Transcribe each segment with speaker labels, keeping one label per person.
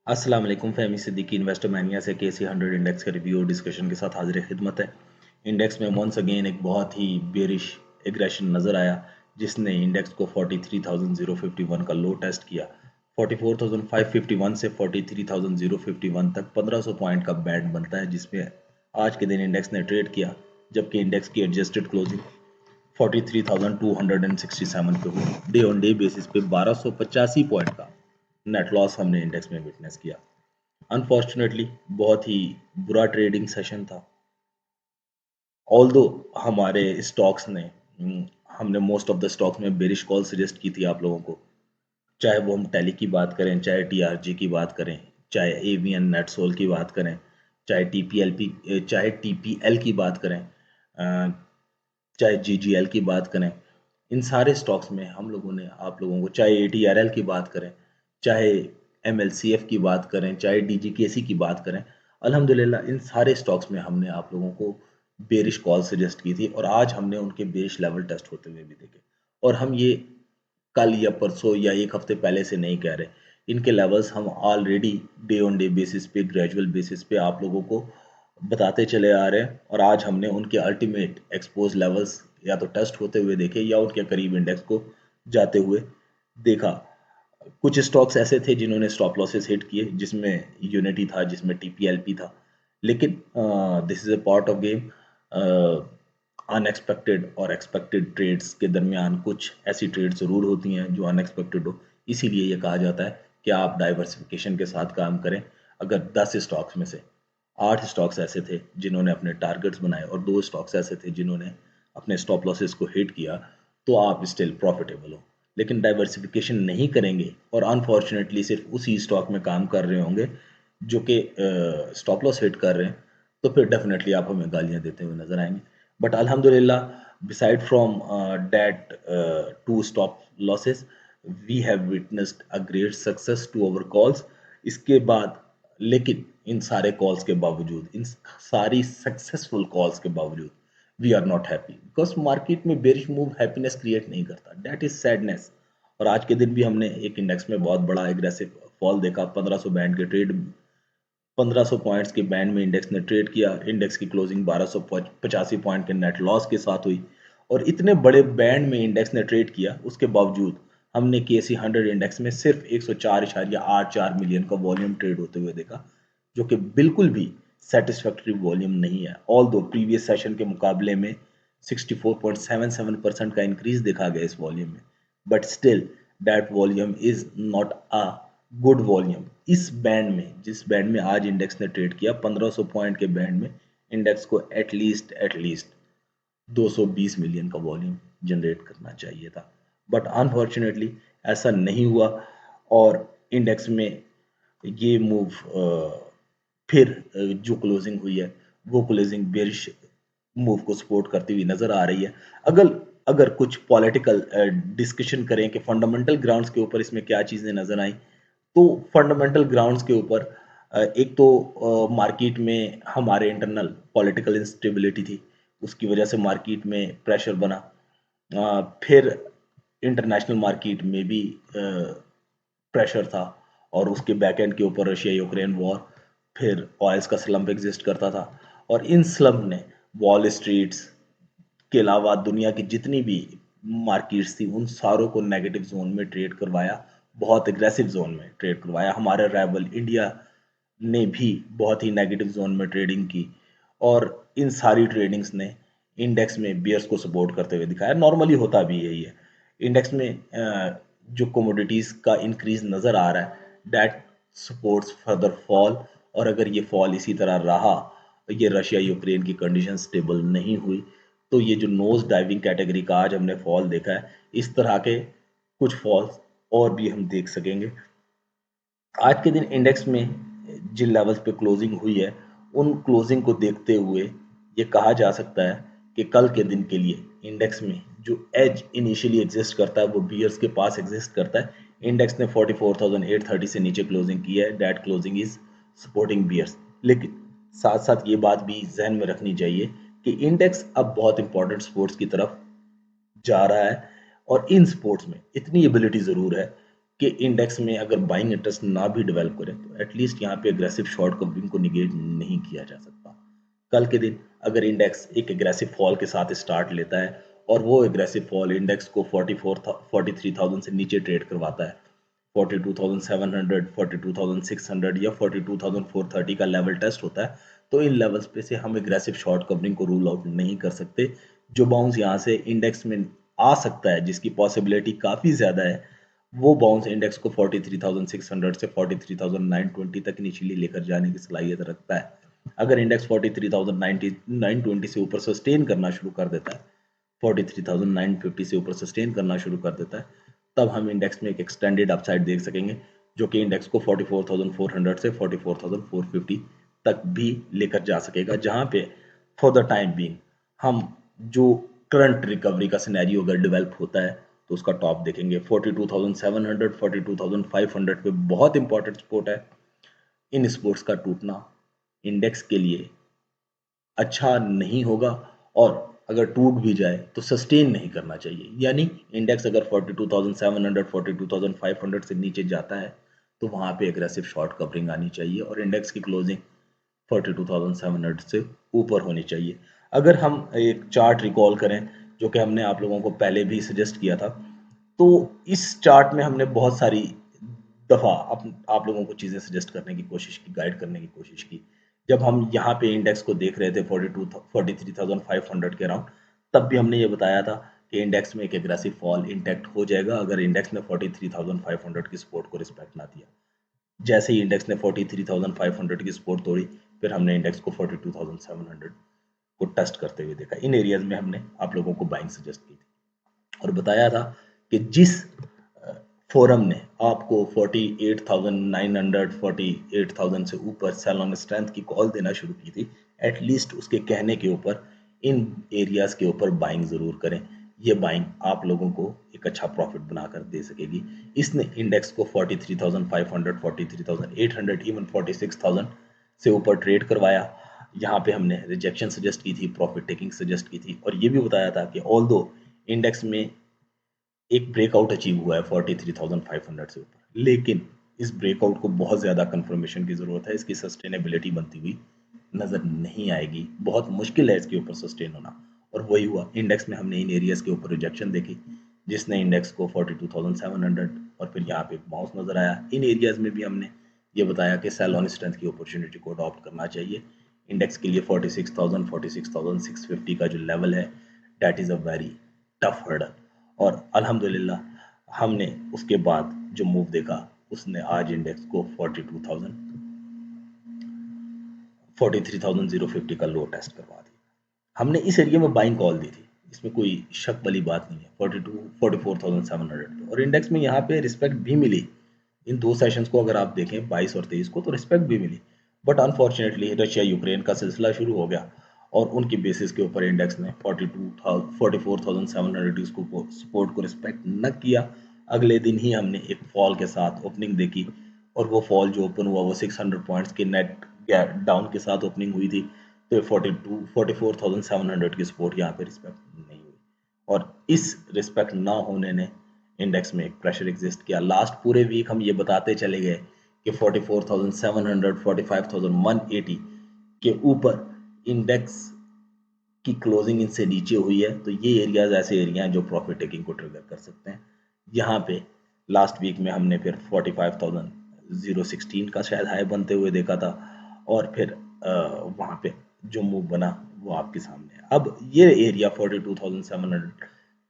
Speaker 1: अस्सलाम वालेकुम फहमी सिद्दीकी इन्वेस्टर मैनिया से केसी 100 इंडेक्स के रिव्यू और डिस्कशन के साथ हाजिर खिदमत है। इंडेक्स में वंस अगेन एक बहुत ही बेरिश एग्रेशन नज़र आया जिसने इंडेक्स को 43,051 का लो टेस्ट किया। 44,551 से 43,051 तक 1500 पॉइंट का बैंड बनता है जिसमें आज के दिन इंडेक्स ने ट्रेड किया, जबकि इंडेक्स की एडजस्टेड क्लोजिंग 43,267 पे हुई। डे ऑन डे बेसिस पे 1285 पॉइंट का नेट लॉस हमने इंडेक्स में विटनेस किया। अनफॉर्चुनेटली बहुत ही बुरा ट्रेडिंग सेशन था। ऑल्दो हमारे स्टॉक्स ने हमने मोस्ट ऑफ द स्टॉक्स में बेरिश कॉल सजेस्ट की थी आप लोगों को, चाहे वो हम टैली की बात करें, चाहे टीआरजी की बात करें, चाहे एवीएन नेटसोल की बात करें, चाहे टीपीएल की बात करें, चाहे जीजीएल की बात करें। इन सारे स्टॉक्स में हम लोगों ने आप लोगों को, चाहे एटीआरएल की बात करें, चाहे एमएलसीएफ की बात करें, चाहे डीजीकेसी की बात करें, अल्हम्दुलिल्लाह इन सारे स्टॉक्स में हमने आप लोगों को बेरिश कॉल सजेस्ट की थी और आज हमने उनके बेरिश लेवल टेस्ट होते हुए भी देखे। और हम ये कल या परसों या एक हफ्ते पहले से नहीं कह रहे, इनके लेवल्स हम already day on day basis पे, ग्रेजुअल बेसिस पे आप लोगों को बताते चले आ रहे हैं और आज हमने उनके अल्टीमेट एक्सपोज लेवल्स या तो टेस्ट होते हुए देखे या उनके करीब इंडेक्स को जाते हुए देखा। कुछ स्टॉक्स ऐसे थे जिन्होंने स्टॉप लॉसेस हिट किए, जिसमें यूनिटी था, जिसमें टीपीएलपी था, लेकिन this is a part of game. Unexpected और एक्सपेक्टेड ट्रेड्स के दरमियान कुछ ऐसी ट्रेड जरूर होती हैं जो अनएक्सपेक्टेड हो, इसीलिए ये कहा जाता है कि आप डाइवर्सिफिकेशन के साथ काम करें। अगर 10 स्टॉक्स में से 8 स्टॉक्स ऐसे थे जिन्होंने अपने टारगेट्स बनाए और 2 स्टॉक्स ऐसे थे जिन्होंने अपने स्टॉप लॉसेस को हिट किया, तो आप स्टिल प्रॉफिटेबल हो। लेकिन डाइवर्सिफिकेशन नहीं करेंगे और अनफॉर्चुनेटली सिर्फ उसी स्टॉक में काम कर रहे होंगे जो कि स्टॉप लॉस हिट कर रहे हैं, तो फिर डेफिनेटली आप हमें गालियां देते हुए नजर आएंगे। बट अल्हम्दुलिल्लाह, beside from that to stop losses, we have witnessed a great success to our calls. इसके बाद, लेकिन इन सारे कॉल्स के बावजूद, इन सारी सक्सेसफुल कॉल्स के बावजूद, we are not happy because market में बेरिश मूव हैप्पीनेस क्रिएट नहीं करता, दैट इज सैडनेस। और आज के दिन भी हमने एक इंडेक्स में बहुत बड़ा एग्रेसिव फॉल देखा। 1500 बैंड के ट्रेड 1500 पॉइंट्स के बैंड में इंडेक्स ने ट्रेड किया। इंडेक्स की क्लोजिंग 1285 पॉइंट के नेट लॉस के साथ हुई और इतने बड़े बैंड में इंडेक्स ने ट्रेड किया, उसके बावजूद हमने केसी 100 इंडेक्स में सिर्फ 104.84 मिलियन का वॉल्यूम ट्रेड होते हुए देखा, जो कि बिल्कुल भी सेटिस्फैक्टरी वॉल्यूम नहीं है। ऑल दो प्रीवियस सेशन के मुकाबले में 64.77% का इंक्रीज देखा गया इस वॉल्यूम में, but still that volume is not a good volume. इस बैंड में, जिस बैंड में आज इंडेक्स ने ट्रेड किया, 1500 पॉइंट के बैंड में इंडेक्स को एटलीस्ट 220 मिलियन का वॉल्यूम जनरेट करना चाहिए था, बट अनफॉर्चुनेटली ऐसा नहीं हुआ और इंडेक्स में ये मूव फिर जो क्लोजिंग हुई है वो क्लोजिंग बेरिश मूव को सपोर्ट करती हुई नजर आ रही है। अगर अगर कुछ पॉलिटिकल डिस्कशन करें कि फंडामेंटल ग्राउंड्स के ऊपर इसमें क्या चीज़ें नजर आई, तो फंडामेंटल ग्राउंड्स के ऊपर एक तो मार्केट में हमारे इंटरनल पॉलिटिकल इंस्टेबिलिटी थी, उसकी वजह से मार्केट में प्रेशर बना। फिर इंटरनेशनल मार्केट में भी प्रेशर था और उसके बैक एंड के ऊपर रशिया यूक्रेन वॉर, फिर ऑयल्स का स्लम्प एग्जिस्ट करता था और इन स्लम्प ने वॉल स्ट्रीट्स के अलावा दुनिया की जितनी भी मार्केट्स थी उन सारों को नेगेटिव जोन में ट्रेड करवाया, बहुत एग्रेसिव जोन में ट्रेड करवाया। हमारे राइवल इंडिया ने भी बहुत ही नेगेटिव जोन में ट्रेडिंग की और इन सारी ट्रेडिंग्स ने इंडेक्स में बियर्स को सपोर्ट करते हुए दिखाया। नॉर्मली होता भी यही है इंडेक्स में, जो कमोडिटीज का इंक्रीज नजर आ रहा है दैट सपोर्ट्स फर्दर फॉल। और अगर ये फॉल इसी तरह रहा, ये रशिया यूक्रेन की कंडीशन स्टेबल नहीं हुई, तो ये जो नोज डाइविंग कैटेगरी का आज हमने फॉल देखा है, इस तरह के कुछ फॉल्स और भी हम देख सकेंगे। आज के दिन इंडेक्स में जिन लेवल्स पे क्लोजिंग हुई है, उन क्लोजिंग को देखते हुए ये कहा जा सकता है कि कल के दिन के लिए इंडेक्स में जो एज इनिशियली एग्जिस्ट करता है वो बियर्स के पास एग्जिस्ट करता है। इंडेक्स ने 44,830 से नीचे क्लोजिंग की है, that closing is supporting bears. लेकिन साथ साथ ये बात भी जहन में रखनी चाहिए कि इंडेक्स अब बहुत इंपॉर्टेंट स्पोर्ट्स की तरफ जा रहा है और इन स्पोर्ट्स में इतनी एबिलिटी ज़रूर है कि इंडेक्स में अगर बाइंग इंटरेस्ट ना भी डेवलप करे तो एटलीस्ट यहाँ पे एग्रेसिव शॉर्ट कवरिंग को निगेट नहीं किया जा सकता। कल के दिन अगर इंडेक्स एक एग्रेसिव फॉल के साथ स्टार्ट लेता है और वो एग्रेसिव फॉल इंडेक्स को 43,000 से नीचे ट्रेड करवाता है, 42,700, 42,600 या 42,430 का लेवल टेस्ट होता है, तो इन लेवल्स पे से हम एग्रेसिव शॉर्ट कवरिंग को रूल आउट नहीं कर सकते। जो बाउंस यहाँ से इंडेक्स में आ सकता है, जिसकी पॉसिबिलिटी काफ़ी ज़्यादा है, वो बाउंस इंडेक्स को 43,600 से 43,920 तक इनिशियली लेकर जाने की सलाहियत रखता है। अगर इंडेक्स 43,920 से ऊपर सस्टेन करना शुरू कर देता है, 43,950 से ऊपर सस्टेन करना शुरू कर देता है, तब हम इंडेक्स में एक एक्सटेंडेड अपसाइड देख सकेंगे, जो कि इंडेक्स को 44,400 से 44,450 तक भी लेकर जा सकेगा, जहां पे फॉर द टाइम बीइंग हम जो करंट रिकवरी का सिनेरियो अगर डेवलप होता है तो उसका टॉप देखेंगे 42,700, 42,500 पे बहुत इंपॉर्टेंट सपोर्ट है। इन सपोर्ट्स का टूटना इंडेक्स के लिए अच्छा नहीं होगा, और अगर टूट भी जाए तो सस्टेन नहीं करना चाहिए। यानी इंडेक्स अगर 42,700, 42,500 से नीचे जाता है तो वहां पे एग्रेसिव शॉर्ट कवरिंग आनी चाहिए और इंडेक्स की क्लोजिंग 42,700 से ऊपर होनी चाहिए। अगर हम एक चार्ट रिकॉल करें, जो कि हमने आप लोगों को पहले भी सजेस्ट किया था, तो इस चार्ट में हमने बहुत सारी दफ़ा आप लोगों को चीज़ें सजेस्ट करने की कोशिश की, गाइड करने की कोशिश की। जब हम यहाँ पे इंडेक्स को देख रहे थे 43,500 के अराउंड, तब भी हमने ये बताया था कि इंडेक्स में एक एग्रेसिव फॉल इंटैक्ट हो जाएगा अगर इंडेक्स ने 43,500 की सपोर्ट को रिस्पेक्ट ना दिया। जैसे ही इंडेक्स ने 43,500 की सपोर्ट तोड़ी, फिर हमने इंडेक्स को 42,700 को टेस्ट करते हुए देखा। इन एरियाज में हमने आप लोगों को बाइंग सजेस्ट की थी और बताया था कि जिस फोरम ने आपको 48,900, 48,000 से ऊपर सेल ऑन स्ट्रेंथ की कॉल देना शुरू की थी, एटलीस्ट उसके कहने के ऊपर इन एरियाज के ऊपर बाइंग जरूर करें। ये बाइंग आप लोगों को एक अच्छा प्रॉफिट बनाकर दे सकेगी। इसने इंडेक्स को 43,500, 43,800, इवन 46,000 से ऊपर ट्रेड करवाया। यहाँ पे हमने रिजेक्शन सजेस्ट की थी, प्रॉफिट टेकिंग सजेस्ट की थी और ये भी बताया था कि ऑल्दो इंडेक्स में एक ब्रेकआउट अचीव हुआ है 43,500 से ऊपर, लेकिन इस ब्रेकआउट को बहुत ज़्यादा कंफर्मेशन की ज़रूरत है। इसकी सस्टेनेबिलिटी बनती हुई नज़र नहीं आएगी, बहुत मुश्किल है इसके ऊपर सस्टेन होना। और वही हुआ, इंडेक्स में हमने इन एरियाज के ऊपर रिजेक्शन देखी, जिसने इंडेक्स को 42,700 और फिर यहाँ पे एक बाउंस नज़र आया। इन एरियाज में भी हमने ये बताया कि सेल ऑन स्ट्रेंथ की अपॉर्चुनिटी को अडॉप्ट करना चाहिए। इंडेक्स के लिए 46,000, 46,650 का जो लेवल है, that is a very tough hurdle. और अल्हम्दुलिल्लाह हमने उसके बाद जो मूव देखा, उसने आज इंडेक्स को 43,050 का लो टेस्ट करवा दिया। हमने इस एरिया में बाइंग कॉल दी थी, इसमें कोई शक वाली बात नहीं है, 44,700 पे, और इंडेक्स में यहाँ पे रिस्पेक्ट भी मिली। इन दो सेशंस को अगर आप देखें 22 और 23 को, तो रिस्पेक्ट भी मिली। बट अनफॉर्चुनेटली रशिया यूक्रेन का सिलसिला शुरू हो गया और उनकी बेसिस के ऊपर इंडेक्स ने 44,700 को सपोर्ट को रिस्पेक्ट न किया। अगले दिन ही हमने एक फॉल के साथ ओपनिंग देखी और वो फॉल जो ओपन हुआ वो 600 पॉइंट्स के नेट डाउन के साथ ओपनिंग हुई थी। तो 44,700 की सपोर्ट यहाँ पे रिस्पेक्ट नहीं हुई और इस रिस्पेक्ट ना होने ने इंडेक्स में एक प्रेशर एग्जिस्ट किया। लास्ट पूरे वीक हम ये बताते चले गए कि 44,700, 45,180 के ऊपर इंडेक्स की क्लोजिंग इनसे नीचे हुई है, तो ये एरियाज ऐसे एरिया हैं जो प्रॉफिट टेकिंग को ट्रिगर कर सकते हैं। यहाँ पे लास्ट वीक में हमने फिर 45,016 का शायद हाई बनते हुए देखा था और फिर वहाँ पे जो मूव बना वो आपके सामने है। अब ये एरिया 42,700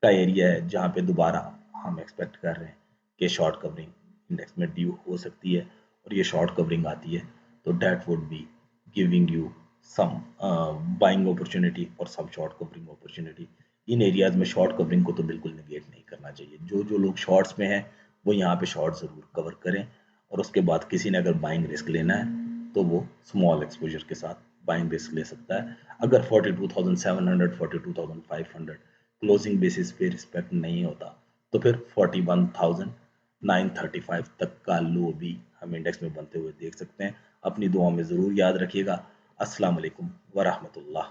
Speaker 1: का एरिया है जहाँ पे दोबारा हम एक्सपेक्ट कर रहे हैं कि शॉर्ट कवरिंग इंडेक्स में ड्यू हो सकती है, और ये शॉर्ट कवरिंग आती है तो that would be giving you some buying opportunity और सम शॉर्ट कवरिंग अपॉर्चुनिटी। इन एरियाज में शॉर्ट कवरिंग को तो बिल्कुल निगेट नहीं करना चाहिए। जो जो लोग शॉर्ट्स में हैं वो यहाँ पे शॉर्ट ज़रूर कवर करें, और उसके बाद किसी ने अगर बाइंग रिस्क लेना है तो वो स्मॉल एक्सपोजर के साथ बाइंग रिस्क ले सकता है। अगर 42,700, 42,500 क्लोजिंग बेसिस पे रिस्पेक्ट नहीं होता तो फिर 41,935 तक का लो भी हम इंडेक्स में बनते हुए देख सकते हैं। अपनी दुआ में ज़रूर याद रखिएगा। अस्सलाम वालेकुम वरहमतुल्लाह।